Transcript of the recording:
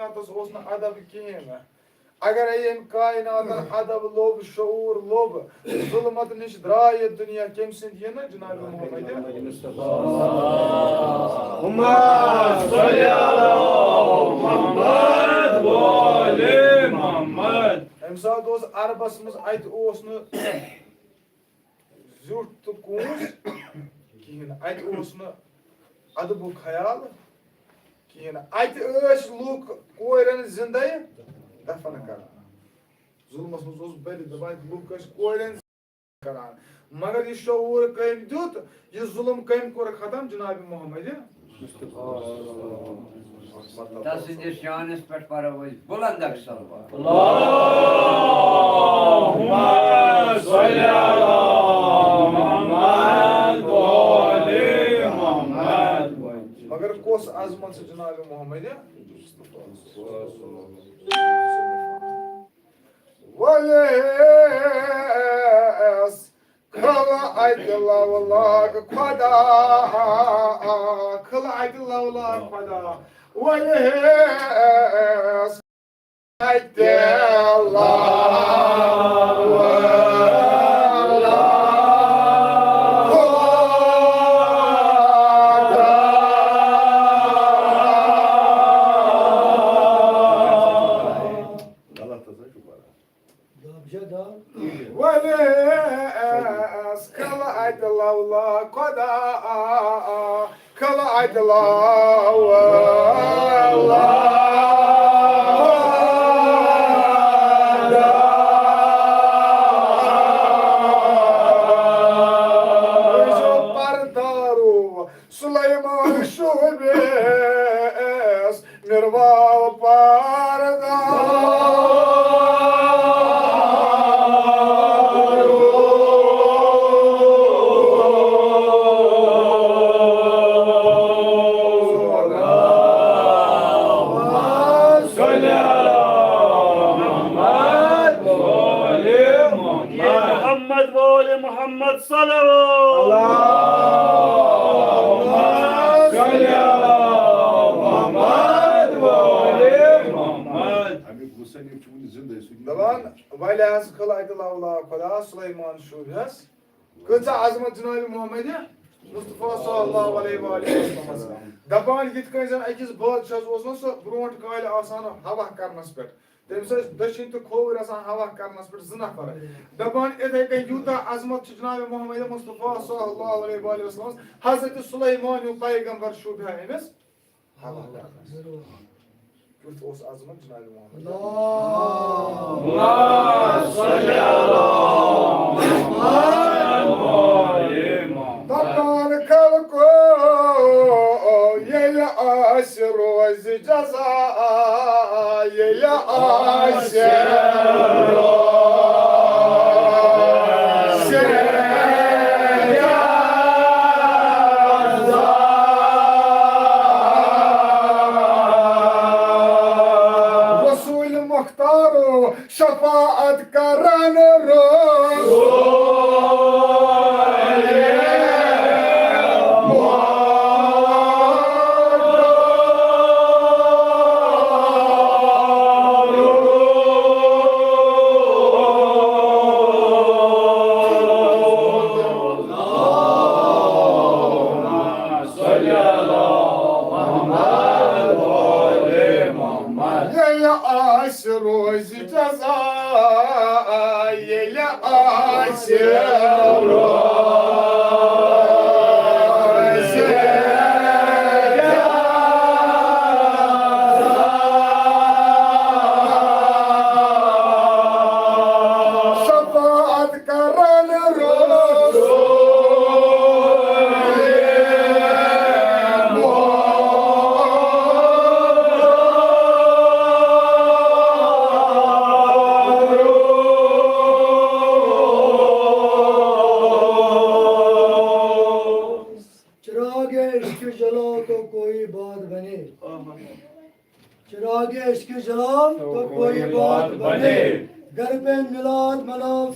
कायनात ओस न अदब कहें अगर ये कायनात अदब लोब शऊर लोब जुल्मत निश द्राय दुनिया कम सिंध ये ना जनाब मोहम्मद मुस्तफा अम सात अरबस मज अत जुट तो कूस कहें अत अदब ख्याल कहें अत लूक कोरन जिंदे दफन कर जुल्मस मज बल दपान लूक कोरन करान मगर यह शऊर कम दुत यह जुल्म कम कोर खत्म जनाब मोहम्मद तस्दीर शानस पे पढ़ो बुलंद सलवात अल्लाहुम्मा सल्ली अला मुहम्मद व आले मुहम्मद मगर कोस अजमत से जनाब मोहम्मद वलेस खला अदलौलाक खुदा खला अदलौलाक खुदा वलेस Suleiman Şubes Mirva Parda Muhammed Allahumma salli ala Muhammad wa ali Muhammad. Daban Valyas Kılaydılağla Kula Süleyman Şubes Kısa azmet Cenab-ı Muhammed'e Mustafa sallallahu aleyhi ve sellem Daban gitken akiz badşaz olsa bront kaylı asana hava karnas pet Temiz दक्षिण तो खोवर आसान हवा करना पर जना पर दबान इधर कहीं यूता अजमत जनाब मोहम्मद मुस्तफा सल्लल्लाहु अलैहि वसल्लम हजरत सुलेमान यू पैगंबर शुभ है इमस हवा करना कुछ उस अजमत जनाब मोहम्मद अल्लाह सल्ली अला मुहम्मद दबान कल को ये आशिर वज जज़ा ये आशिर रसूल मुख्तार शफाअत करन रोज़ रोज जज़ा ये आशिर शफाअत करन रोज़ चिराग इश्क जलाओ तो कोई बात बने घर पे मिलाद मनाओ तो